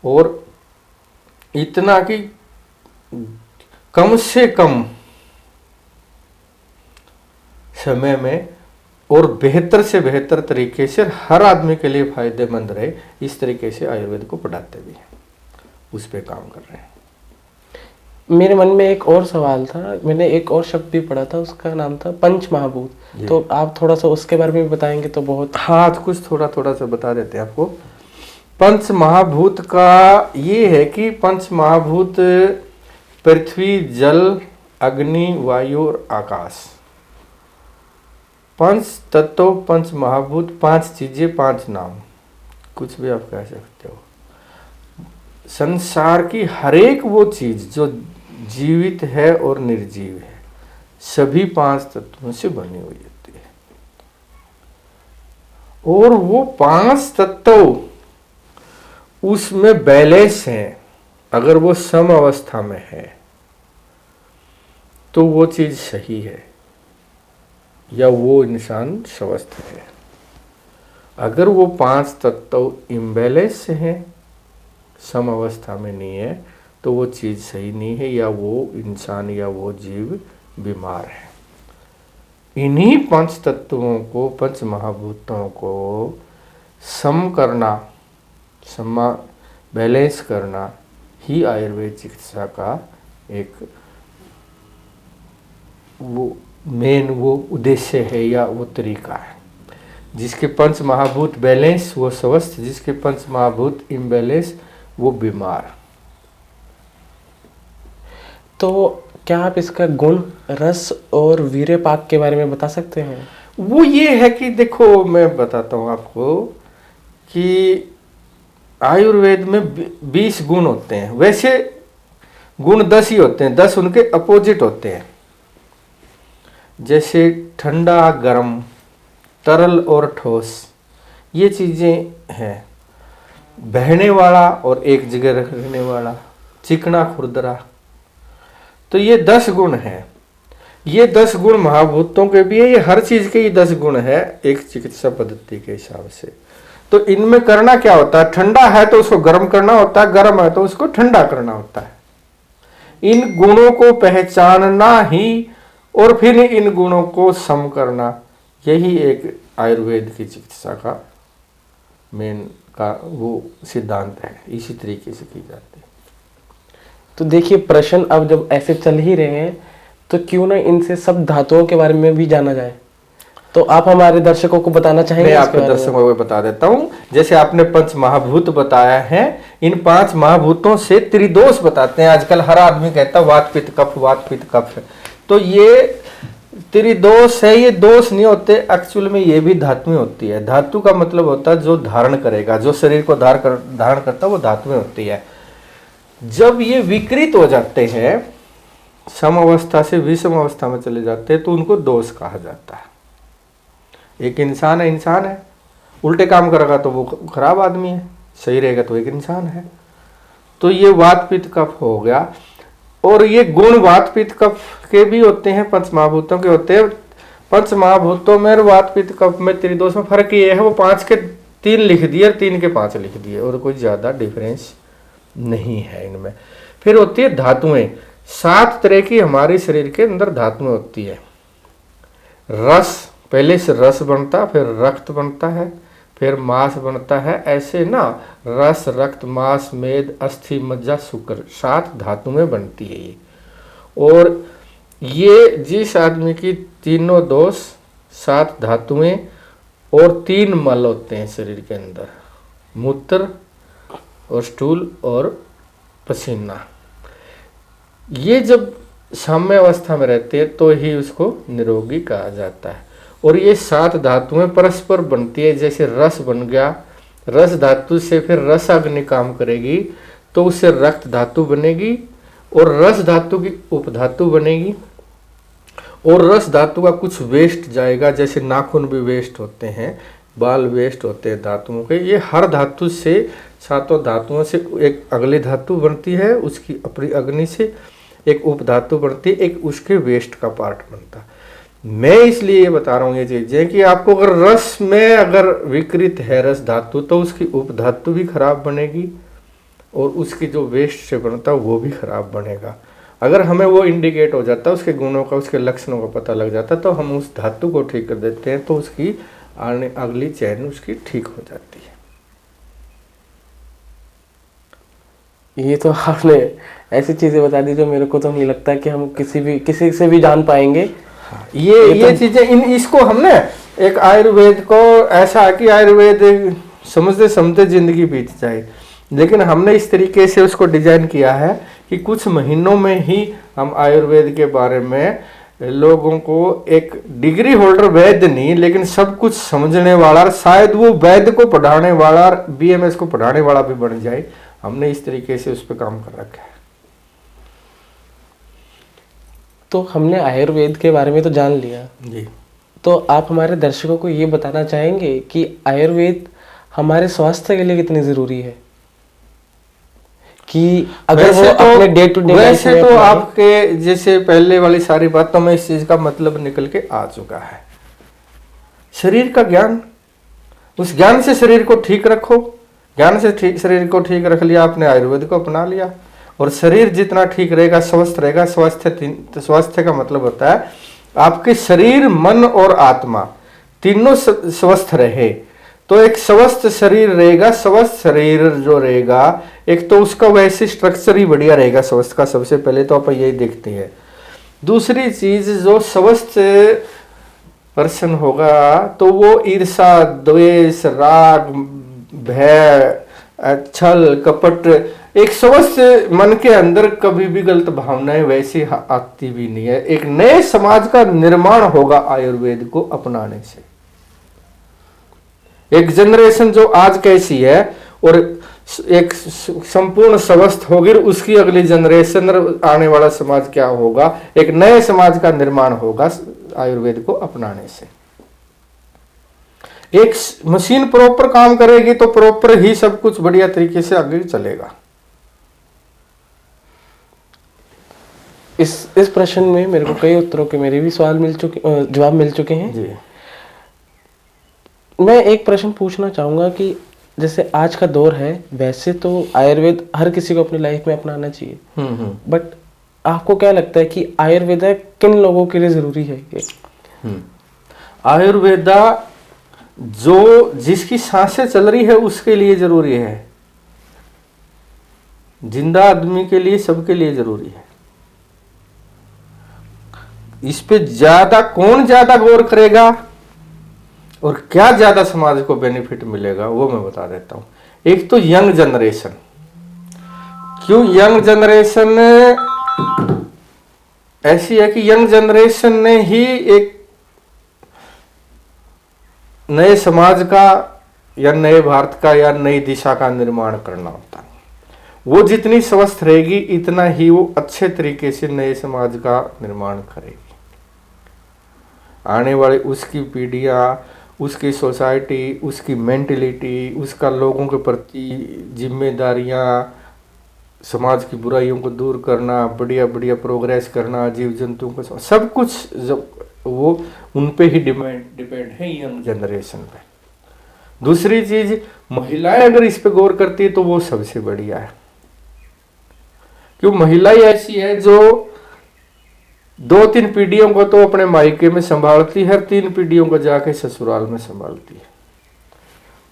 और इतना कि कम से कम समय में और बेहतर से बेहतर तरीके से हर आदमी के लिए फायदेमंद रहे, इस तरीके से आयुर्वेद को पढ़ाते भी हैं, उस पे काम कर रहे हैं।
मेरे मन में एक और सवाल था, मैंने एक और शब्द भी पढ़ा था, उसका नाम था पंच महाभूत। तो आप थोड़ा सा उसके बारे में भी बताएंगे तो बहुत।
हाँ, कुछ थोड़ा सा बता देते हैं आपको। पंच महाभूत का ये है कि पंच महाभूत पृथ्वी, जल, अग्नि, वायु और आकाश, 5 तत्व, पंच महाभूत, 5 चीजें, 5 नाम, कुछ भी आप कह सकते हो। संसार की हर एक वो चीज जो जीवित है और निर्जीव है, सभी 5 तत्वों से बनी हुई होती है। और वो 5 तत्व उसमें बैलेंस हैं। अगर वो सम अवस्था में है तो वो चीज सही है या वो इंसान स्वस्थ है। अगर वो 5 तत्व इम्बैलेंस हैं, सम अवस्था में नहीं है, तो वो चीज़ सही नहीं है या वो इंसान या वो जीव बीमार है। इन्हीं 5 तत्वों को, 5 महाभूतों को सम करना, बैलेंस करना ही आयुर्वेद चिकित्सा का एक वो मेन वो उद्देश्य है या वो तरीका है। जिसके 5 महाभूत बैलेंस वो स्वस्थ, जिसके 5 महाभूत इम्बैलेंस वो बीमार।
तो क्या आप इसका गुण, रस और वीर्यपाक के बारे में बता सकते हैं?
वो ये है कि देखो, मैं बताता हूँ आपको कि आयुर्वेद में 20 गुण होते हैं। वैसे गुण 10 ही होते हैं, 10 उनके अपोजिट होते हैं। जैसे ठंडा, गर्म, तरल और ठोस, ये चीज़ें हैं। बहने वाला और एक जगह रखने वाला, चिकना, खुरदरा, तो ये 10 गुण हैं। ये 10 गुण महाभूतों के भी है, ये हर चीज़ के ये 10 गुण है एक चिकित्सा पद्धति के हिसाब से। तो इनमें करना क्या होता है, ठंडा है तो उसको गर्म करना होता है, गर्म है तो उसको ठंडा करना होता है। इन गुणों को पहचानना ही और फिर इन गुणों को सम करना, यही एक आयुर्वेद की चिकित्सा का मेन का वो सिद्धांत है। इसी तरीके से की जाती है।
तो देखिए, प्रश्न अब जब ऐसे चल ही रहे हैं तो क्यों ना इनसे सब धातुओं के बारे में भी जाना जाए। तो आप हमारे दर्शकों को बताना चाहेंगे?
मैं आपके दर्शकों को बता देता हूँ। जैसे आपने पंच महाभूत बताया है, इन 5 महाभूतों से त्रिदोष बताते हैं। आजकल हर आदमी कहता है वात पित्त कफ, वात पित्त कफ। तो ये त्रिदोष है, ये दोष नहीं होते, एक्चुअल में ये भी धातुएं होती है। धातु का मतलब होता है जो धारण करेगा, जो शरीर को धारण करता है, वो धातुएं होती है। जब ये विकृत हो जाते हैं, सम अवस्था से विषम अवस्था में चले जाते हैं, तो उनको दोष कहा जाता है। एक इंसान है, उल्टे काम करेगा तो वो खराब आदमी है, सही रहेगा तो एक इंसान है। तो ये वात पित्त कफ हो गया। और ये गुण वात पित्त कफ के भी होते हैं, पंच महाभूतों के होते हैं। पंच महाभूतों में और वात पित्त कफ में त्रिदोष में फर्क ये है, वो 5 के 3 लिख दिए और 3 के 5 लिख दिए, और कोई ज्यादा डिफरेंस नहीं है इनमें। फिर होती है धातुएं। 7 तरह की हमारे शरीर के अंदर धातुएं होती है। रस, पहले से रस बनता, फिर रक्त बनता है, फिर मांस बनता है। ऐसे ना रस, रक्त, मांस, मेद, अस्थि, मज्जा, शुक्र, 7 धातुएं बनती है ये। और ये जिस आदमी की तीनों दोष, 7 धातुएं और 3 मल होते हैं शरीर के अंदर, मूत्र और स्टूल और पसीना, ये जब साम्य अवस्था में रहते हैं तो ही उसको निरोगी कहा जाता है। और ये 7 धातुएं परस्पर बनती है। जैसे रस बन गया, रस धातु से फिर रस अग्नि काम करेगी तो उससे रक्त धातु बनेगी, और रस धातु की उपधातु बनेगी, और रस धातु का कुछ वेस्ट जाएगा। जैसे नाखून भी वेस्ट होते हैं, बाल वेस्ट होते हैं धातुओं के। ये हर धातु से, 7 धातुओं से एक अगली धातु बनती है, उसकी अपनी अग्नि से एक उपधातु बनती है, एक उसके वेस्ट का पार्ट बनता है। मैं इसलिए ये बता रहा हूँ ये चीजें कि आपको अगर रस में अगर विकृत है रस धातु, तो उसकी उपधातु भी खराब बनेगी और उसकी जो वेस्ट से बनता है वो भी खराब बनेगा। अगर हमें वो इंडिकेट हो जाता है, उसके गुणों का, उसके लक्षणों का पता लग जाता है, तो हम उस धातु को ठीक कर देते हैं, तो उसकी आने अगली चैन उसकी ठीक हो जाती है।
ये तो आपने ऐसी चीजें बता दी जो मेरे को तो नहीं लगता कि हम किसी से भी जान पाएंगे।
ये चीजें इसको हमने एक आयुर्वेद को ऐसा है कि आयुर्वेद समझते समझते जिंदगी बीत जाए, लेकिन हमने इस तरीके से उसको डिजाइन किया है कि कुछ महीनों में ही हम आयुर्वेद के बारे में लोगों को, एक डिग्री होल्डर वैद्य नहीं लेकिन सब कुछ समझने वाला, शायद वो वैद्य को पढ़ाने वाला, बीएमएस को पढ़ाने वाला भी बन जाए। हमने इस तरीके से उस पर काम कर रखा है।
तो हमने आयुर्वेद के बारे में तो जान लिया
जी। तो
आप हमारे दर्शकों को ये बताना चाहेंगे कि आयुर्वेद हमारे स्वास्थ्य के लिए कितनी जरूरी है, कि अगर वो अपने डे टू डे
वैसे तो आपके जैसे पहले वाली सारी बातों में इस चीज का मतलब निकल के आ चुका है। शरीर का ज्ञान, उस ज्ञान से शरीर को ठीक रखो, ज्ञान से शरीर को ठीक रख लिया आपने, आयुर्वेद को अपना लिया, और शरीर जितना ठीक रहेगा स्वस्थ रहेगा। स्वास्थ्य का मतलब होता है आपके शरीर, मन और आत्मा तीनों स्वस्थ रहे, तो एक स्वस्थ शरीर रहेगा। स्वस्थ शरीर जो रहेगा, एक तो उसका वैसे स्ट्रक्चर ही बढ़िया रहेगा स्वस्थ का, सबसे पहले तो आप यही देखते हैं। दूसरी चीज, जो स्वस्थ पर्सन होगा तो वो ईर्षा, द्वेष, राग, भय, छल, कपट, एक स्वस्थ मन के अंदर कभी भी गलत भावनाएं वैसी आती भी नहीं है। एक नए समाज का निर्माण होगा आयुर्वेद को अपनाने से। एक जनरेशन जो आज कैसी है और एक संपूर्ण स्वस्थ होगी, उसकी अगली जनरेशन, आने वाला समाज क्या होगा, एक नए समाज का निर्माण होगा आयुर्वेद को अपनाने से। एक मशीन प्रॉपर काम करेगी तो प्रॉपर ही सब कुछ बढ़िया तरीके से आगे चलेगा।
इस प्रश्न में मेरे को कई उत्तरों के मेरे भी सवाल जवाब मिल चुके हैं
जी।
मैं एक प्रश्न पूछना चाहूँगा कि जैसे आज का दौर है, वैसे तो आयुर्वेद हर किसी को अपनी लाइफ में अपनाना चाहिए, बट आपको क्या लगता है कि आयुर्वेदा किन लोगों के लिए ज़रूरी है ये?
आयुर्वेदा जो जिसकी सांसें चल रही है उसके लिए जरूरी है, जिंदा आदमी के लिए, सबके लिए जरूरी है। इस पे कौन ज्यादा गौर करेगा और क्या ज्यादा समाज को बेनिफिट मिलेगा वो मैं बता देता हूं। एक तो यंग जनरेशन, क्यों यंग जनरेशन ऐसी है कि यंग जनरेशन ने ही एक नए समाज का या नए भारत का या नई दिशा का निर्माण करना होता है। वो जितनी स्वस्थ रहेगी इतना ही वो अच्छे तरीके से नए समाज का निर्माण करेगी। आने वाली उसकी पीढ़ियां, उसकी सोसाइटी, उसकी मेंटलिटी, उसका लोगों के प्रति जिम्मेदारियां, समाज की बुराइयों को दूर करना, बढ़िया बढ़िया प्रोग्रेस करना, जीव जंतुओं को सब कुछ वो उन पे ही डिपेंड है यंग जनरेशन पे। दूसरी चीज, महिलाएं अगर इस पे गौर करती है तो वो सबसे बढ़िया है, क्यों महिला ही ऐसी है जो 2-3 पीढ़ियों को तो अपने मायके में संभालती है, 3 पीढ़ियों को जाके ससुराल में संभालती है।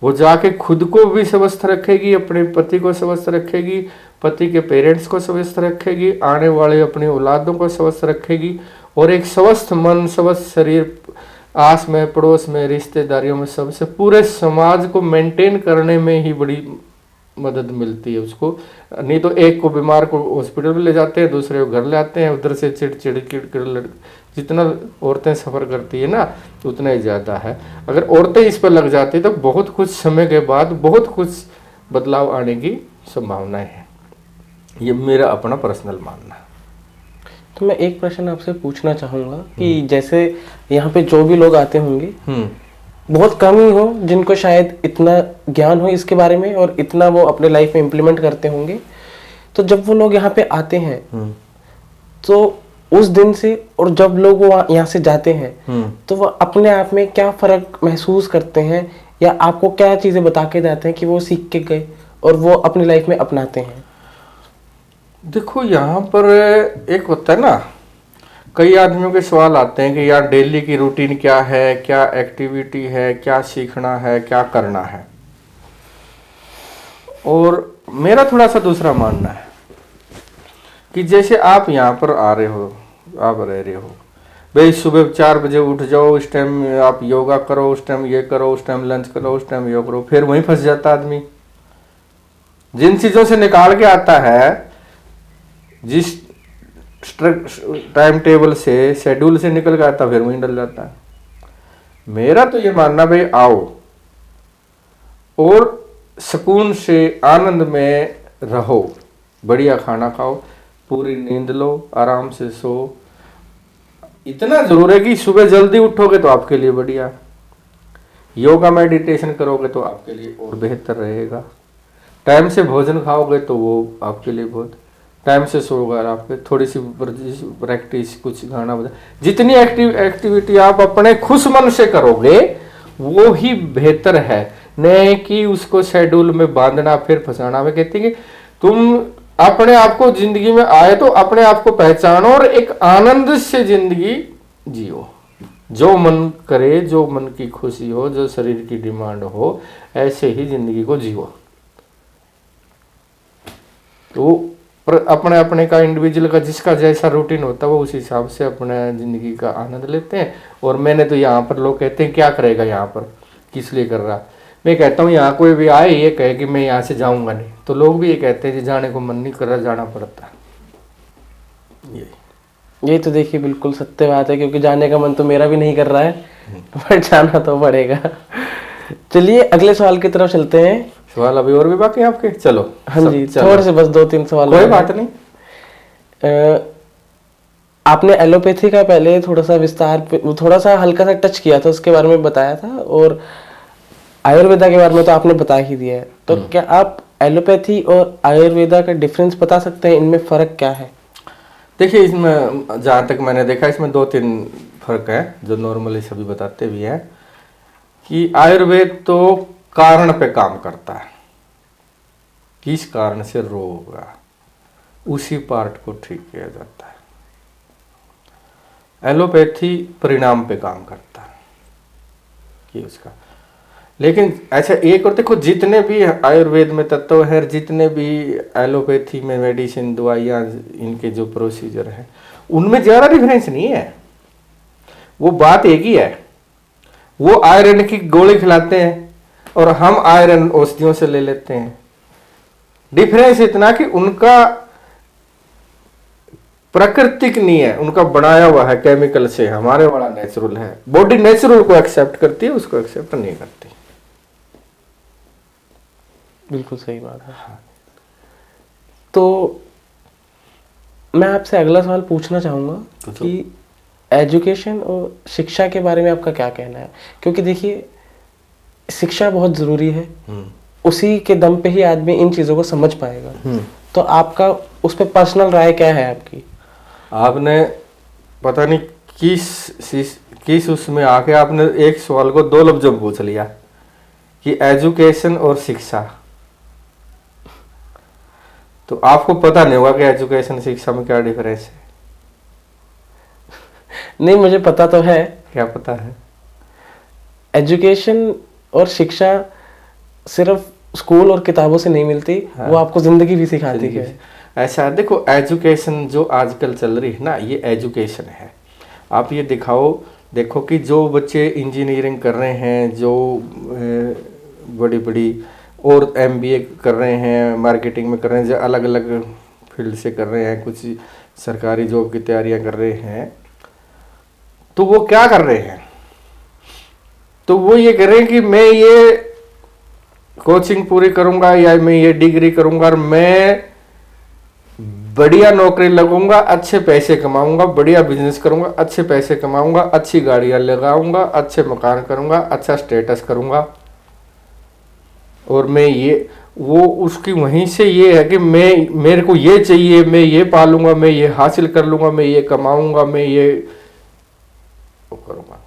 वो जाके खुद को भी स्वस्थ रखेगी, अपने पति को स्वस्थ रखेगी, पति के पेरेंट्स को स्वस्थ रखेगी, आने वाले अपनी औलादों को स्वस्थ रखेगी, और एक स्वस्थ मन, स्वस्थ शरीर आस में, पड़ोस में, रिश्तेदारियों में, सबसे पूरे समाज को मेंटेन करने में ही बड़ी मदद मिलती है उसको। नहीं तो एक को बीमार को हॉस्पिटल में ले जाते हैं, दूसरे को घर ले आते हैं, उधर से चिड़चिड़ किड़किड़, जितना औरतें सफ़र करती है ना उतना ही ज़्यादा है। अगर औरतें इस पर लग जाती तो बहुत कुछ समय के बाद बहुत कुछ बदलाव आने की संभावना है। ये मेरा अपना पर्सनल मानना है।
तो मैं एक प्रश्न आपसे पूछना चाहूँगा कि जैसे यहाँ पे जो भी लोग आते होंगे, बहुत कम ही हो जिनको शायद इतना ज्ञान हो इसके बारे में और इतना वो अपने लाइफ में इम्प्लीमेंट करते होंगे, तो जब वो लोग यहाँ पे आते हैं तो उस दिन से और जब लोग वो यहाँ से जाते हैं तो वो अपने आप में क्या फ़र्क महसूस करते हैं, या आपको क्या चीज़ें बता के जाते हैं कि वो सीख के गए और वो अपनी लाइफ में अपनाते हैं?
देखो यहाँ पर एक होता है ना, कई आदमियों के सवाल आते हैं कि यार डेली की रूटीन क्या है, क्या एक्टिविटी है, क्या सीखना है, क्या करना है। और मेरा थोड़ा सा दूसरा मानना है कि जैसे आप यहाँ पर आ रहे हो, आप रह रहे हो भाई, सुबह 4 बजे उठ जाओ, उस टाइम आप योगा करो, उस टाइम ये करो, उस टाइम लंच करो, उस टाइम योगा करो, फिर वहीं फंस जाता आदमी। जिन चीज़ों से निकाल के आता है, जिस टाइम टेबल से, शेड्यूल से निकल के आता, फिर वहीं डल जाता है। मेरा तो ये मानना भाई आओ और सुकून से आनंद में रहो, बढ़िया खाना खाओ, पूरी नींद लो, आराम से सो। इतना जरूर है कि सुबह जल्दी उठोगे तो आपके लिए बढ़िया, योगा मेडिटेशन करोगे तो आपके लिए और बेहतर रहेगा, टाइम से भोजन खाओगे तो वो आपके लिए बहुत, टाइम से सोओगे, आपके थोड़ी सी प्रैक्टिस, कुछ गाना बजा, जितनी एक्टिविटी आप अपने खुश मन से करोगे वो ही बेहतर है, न कि उसको शेड्यूल में बांधना फिर फंसाना। मैं कहती कि तुम अपने आप को जिंदगी में आए तो अपने आप को पहचानो और एक आनंद से जिंदगी जियो, जो मन करे, जो मन की खुशी हो, जो शरीर की डिमांड हो, ऐसे ही जिंदगी को जियो। तो अपने अपने का इंडिविजुअल का जिसका जैसा रूटीन होता है वो उस हिसाब से अपने ज़िंदगी का आनंद लेते हैं। और मैंने तो यहाँ पर, लोग कहते हैं क्या करेगा यहाँ पर, किस लिए कर रहा, मैं कहता हूँ यहाँ कोई भी आए ये कहे कि मैं यहाँ से जाऊँगा नहीं, तो लोग भी ये कहते हैं कि जाने को मन नहीं कर रहा, जाना पड़ता।
ये तो देखिए बिल्कुल सत्य बात है, क्योंकि जाने का मन तो मेरा भी नहीं कर रहा है, पर जाना तो पड़ेगा। चलिए अगले सवाल की तरफ चलते हैं।
सवाल अभी और भी बाकी है आपके? चलो।
हाँ जी, थोड़े से बस 2-3 सवाल।
कोई बात नहीं।
आपने एलोपैथी का पहले थोड़ा सा विस्तार पे, थोड़ा सा हल्का सा टच किया था, उसके बारे में बताया था, और आयुर्वेदा के बारे में तो आपने बता ही दिया है। तो क्या आप एलोपैथी और आयुर्वेदा का डिफरेंस बता सकते हैं, इनमें फ़र्क क्या है?
देखिए, इसमें जहाँ तक मैंने देखा इसमें 2-3 फर्क है जो नॉर्मली सभी बताते भी हैं। कि आयुर्वेद तो कारण पे काम करता है, किस कारण से रोग हुआ उसी पार्ट को ठीक किया जाता है। एलोपैथी परिणाम पे काम करता है कि उसका, लेकिन अच्छा एक और देखो, जितने भी आयुर्वेद में तत्व है, जितने भी एलोपैथी में मेडिसिन दवाइयाँ इनके जो प्रोसीजर है उनमें ज़्यादा डिफरेंस नहीं है, वो बात एक ही है। वो आयरन की गोली खिलाते हैं और हम आयरन औषधियों से ले लेते हैं। डिफरेंस इतना कि उनका प्राकृतिक नहीं है, उनका बनाया हुआ है केमिकल से, हमारे वाला नेचुरल है। बॉडी नेचुरल को एक्सेप्ट करती है, उसको एक्सेप्ट नहीं करती।
बिल्कुल सही बात है। तो मैं आपसे अगला सवाल पूछना चाहूँगा कि एजुकेशन और शिक्षा के बारे में आपका क्या कहना है? क्योंकि देखिए, शिक्षा बहुत ज़रूरी है, उसी के दम पे ही आदमी इन चीज़ों को समझ पाएगा। तो आपका उस पर पर्सनल राय क्या है आपकी?
आपने पता नहीं किस उसमें आके आपने एक सवाल को दो लफ्जों में पूछ लिया कि एजुकेशन और शिक्षा। तो आपको पता नहीं होगा कि एजुकेशन शिक्षा में क्या डिफरेंस है?
नहीं, मुझे पता तो है।
क्या पता है?
एजुकेशन और शिक्षा सिर्फ स्कूल और किताबों से नहीं मिलती। हाँ। वो आपको जिंदगी भी सिखाती है।
ऐसा देखो, एजुकेशन जो आजकल चल रही है ना, ये एजुकेशन है। आप ये देखो कि जो बच्चे इंजीनियरिंग कर रहे हैं, जो बड़ी बड़ी और एमबीए कर रहे हैं, मार्केटिंग में कर रहे हैं, जो अलग अलग फील्ड से कर रहे हैं, कुछ सरकारी जॉब की तैयारियां कर रहे हैं, तो वो क्या कर रहे हैं? तो वो ये कह रहे हैं कि मैं ये कोचिंग पूरी करूंगा या मैं ये डिग्री करूंगा और मैं बढ़िया नौकरी लगूंगा, अच्छे पैसे कमाऊंगा, बढ़िया बिजनेस करूंगा, अच्छे पैसे कमाऊंगा, अच्छी गाड़ियां लगाऊंगा, अच्छे मकान करूंगा, अच्छा स्टेटस करूंगा। और मैं ये वो उसकी वहीं से ये है कि मेरे को ये चाहिए, मैं ये पालूंगा, मैं ये हासिल कर लूंगा, मैं ये कमाऊंगा, मैं ये करूंगा।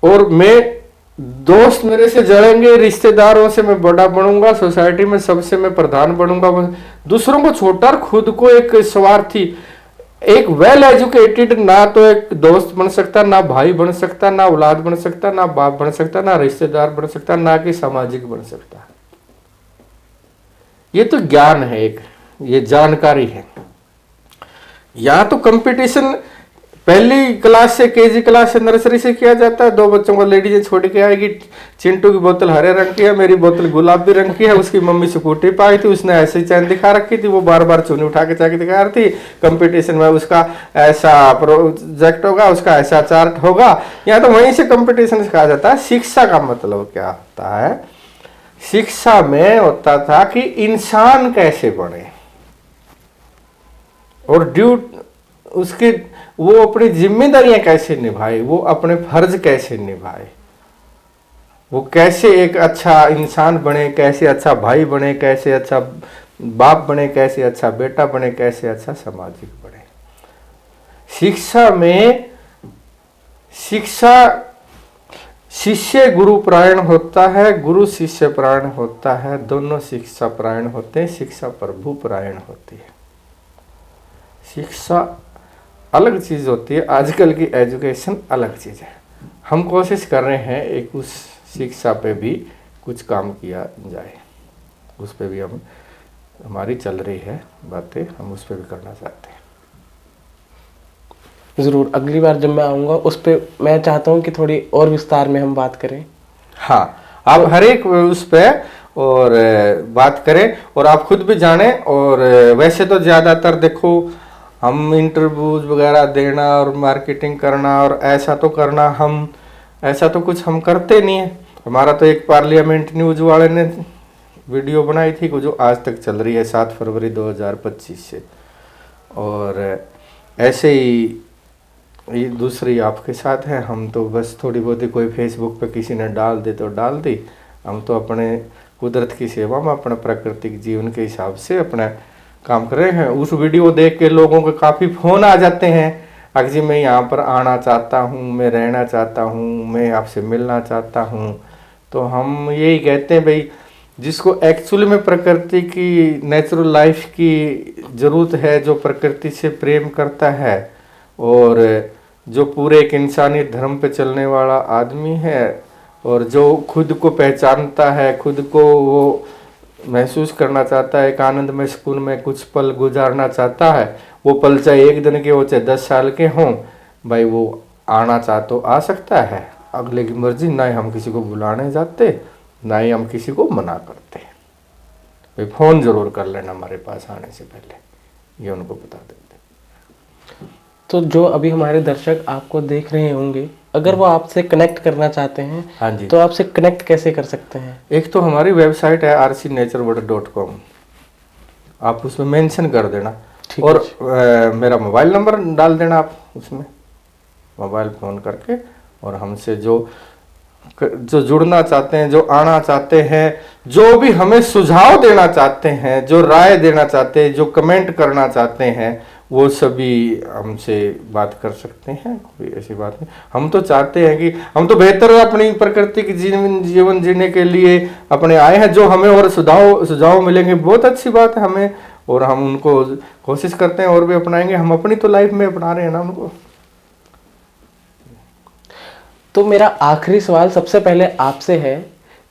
और मैं दोस्त मेरे से जड़ेंगे, रिश्तेदारों से मैं बड़ा बनूंगा, सोसाइटी में सबसे मैं प्रधान बनूंगा, दूसरों को छोटा और खुद को एक स्वार्थी। एक वेल एजुकेटेड ना तो एक दोस्त बन सकता, ना भाई बन सकता, ना औलाद बन सकता, ना बाप बन सकता, ना रिश्तेदार बन सकता, ना कि सामाजिक बन सकता। ये तो ज्ञान है, एक ये जानकारी है। यहाँ तो कंपटीशन पहली क्लास से, केजी क्लास से, नर्सरी से किया जाता है। दो बच्चों को लेडीज छोड़ के आएगी, चिंटू की बोतल हरे रंग की है, मेरी बोतल गुलाबी रंग की है, उसकी मम्मी स्कूटी पाई थी, उसने ऐसी चैन दिखा रखी थी, वो बार बार चुनी उठा के चाके दिखा रही थी। कंपटीशन में उसका ऐसा प्रोजेक्ट होगा, उसका ऐसा चार्ट होगा। यहाँ तो वहीं से कंपटीशन सिखाया जाता है। शिक्षा का मतलब क्या होता है? शिक्षा में होता था कि इंसान कैसे बने और उसके वो अपनी जिम्मेदारियां कैसे निभाए, वो अपने फर्ज कैसे निभाए, वो कैसे एक अच्छा इंसान बने, कैसे अच्छा भाई बने, कैसे अच्छा बाप बने, कैसे अच्छा बेटा बने, कैसे अच्छा सामाजिक बने। शिक्षा शिष्य गुरु प्रायण होता है, गुरु शिष्य प्रायण होता है, दोनों शिक्षा प्रायण होते हैं, शिक्षा प्रभु प्रायण होती है। शिक्षा अलग चीज होती है, आजकल की एजुकेशन अलग चीज है। हम कोशिश कर रहे हैं एक उस शिक्षा पे भी कुछ काम किया जाए, उस पे भी हमारी चल रही है बातें, हम उस पे भी करना चाहते हैं।
ज़रूर, अगली बार जब मैं आऊँगा उस पे मैं चाहता हूँ कि थोड़ी और विस्तार में हम बात करें।
हाँ, आप हर एक उस पे और बात करें और आप खुद भी जानें। और वैसे तो ज़्यादातर देखो, हम इंटरव्यूज वगैरह देना और मार्केटिंग करना और ऐसा तो करना, हम ऐसा तो कुछ हम करते नहीं है। हमारा तो एक पार्लियामेंट न्यूज़ वाले ने वीडियो बनाई थी जो आज तक चल रही है, 7 फरवरी 2025 से। और ऐसे ही ये दूसरी आपके साथ है। हम तो बस थोड़ी बहुत ही कोई फेसबुक पे किसी ने डाल दे तो डाल दी, हम तो अपने कुदरत की सेवा में अपने प्राकृतिक जीवन के हिसाब से अपना काम कर रहे हैं। उस वीडियो देख के लोगों के काफ़ी फ़ोन आ जाते हैं, अगर जी मैं यहाँ पर आना चाहता हूँ, मैं रहना चाहता हूँ, मैं आपसे मिलना चाहता हूँ, तो हम यही कहते हैं भाई, जिसको एक्चुअली में प्रकृति की, नेचुरल लाइफ की ज़रूरत है, जो प्रकृति से प्रेम करता है और जो पूरे एक इंसानी धर्म पे चलने वाला आदमी है और जो खुद को पहचानता है, खुद को वो महसूस करना चाहता है, एक आनंद में, सुकून में कुछ पल गुजारना चाहता है, वो पल चाहे 1 दिन के हो चाहे 10 साल के हों, भाई वो आना चाह तो आ सकता है, अगले की मर्जी। ना ही हम किसी को बुलाने जाते, ना ही हम किसी को मना करते। भाई फ़ोन ज़रूर कर लेना हमारे पास आने से पहले, ये उनको बता देते।
तो जो अभी हमारे दर्शक आपको देख रहे होंगे, अगर वो आपसे कनेक्ट करना चाहते हैं,
हाँ जी,
तो आपसे कनेक्ट कैसे कर सकते हैं?
एक तो हमारी वेबसाइट है rcnaturworld.com, आप उसमें मेंशन कर देना,
ठीक
और
है।
मेरा मोबाइल नंबर डाल देना आप उसमें, मोबाइल फ़ोन करके, और हमसे जो जुड़ना चाहते हैं, जो आना चाहते हैं, जो भी हमें सुझाव देना चाहते हैं, जो राय देना चाहते हैं, जो कमेंट करना चाहते हैं, वो सभी हमसे बात कर सकते हैं। कोई ऐसी बात नहीं। हम तो चाहते हैं कि हम तो बेहतर अपनी प्रकृति की जीवन जीने के लिए अपने आए हैं, जो हमें और सुझाव मिलेंगे बहुत अच्छी बात है हमें, और हम उनको कोशिश करते हैं और भी अपनाएंगे। हम अपनी तो लाइफ में अपना रहे हैं ना उनको।
तो मेरा आखिरी सवाल सबसे पहले आपसे है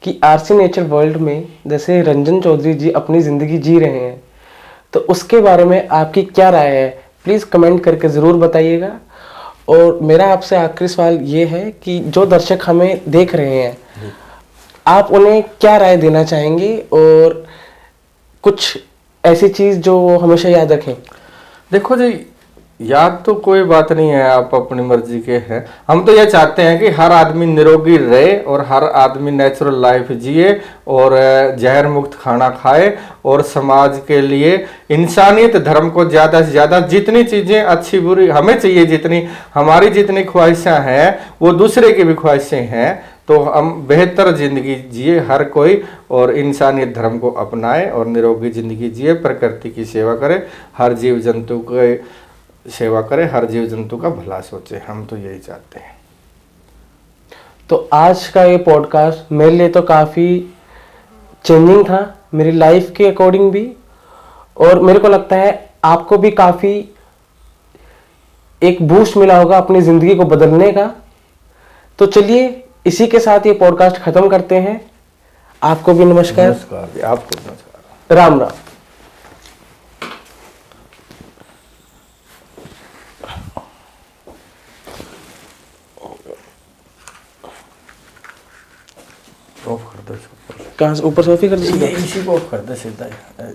कि आरसी नेचर वर्ल्ड में जैसे रंजन चौधरी जी अपनी ज़िंदगी जी रहे हैं, तो उसके बारे में आपकी क्या राय है? प्लीज़ कमेंट करके ज़रूर बताइएगा। और मेरा आपसे आखिरी सवाल ये है कि जो दर्शक हमें देख रहे हैं, आप उन्हें क्या राय देना चाहेंगे, और कुछ ऐसी चीज़ जो वो हमेशा याद रखें?
देखो जी, याद तो कोई बात नहीं है, आप अपनी मर्जी के हैं। हम तो ये चाहते हैं कि हर आदमी निरोगी रहे और हर आदमी नेचुरल लाइफ जिए और जहर मुक्त खाना खाए, और समाज के लिए इंसानियत धर्म को ज़्यादा से ज़्यादा, जितनी चीज़ें अच्छी बुरी हमें चाहिए, जितनी हमारी जितनी ख्वाहिशें हैं वो दूसरे की भी ख्वाहिशें हैं, तो हम बेहतर ज़िंदगी जिए हर कोई, और इंसानियत धर्म को अपनाए और निरोगी ज़िंदगी जिए, प्रकृति की सेवा करे, हर जीव जंतु के सेवा करे, हर जीव जंतु का भला सोचे। हम तो यही चाहते हैं।
तो आज का ये पॉडकास्ट मेरे लिए तो काफ़ी चेंजिंग था, मेरी लाइफ के अकॉर्डिंग भी, और मेरे को लगता है आपको भी काफ़ी एक बूस्ट मिला होगा अपनी ज़िंदगी को बदलने का। तो चलिए इसी के साथ ये पॉडकास्ट ख़त्म करते हैं। आपको भी नमस्कार।
नमस्कार, आपको नमस्कार,
राम राम।
ऑफ कर दो,
कहाँ से ऊपर से ऑफ ही कर दीजिए?
इसी को ऑफ कर दो सीधा।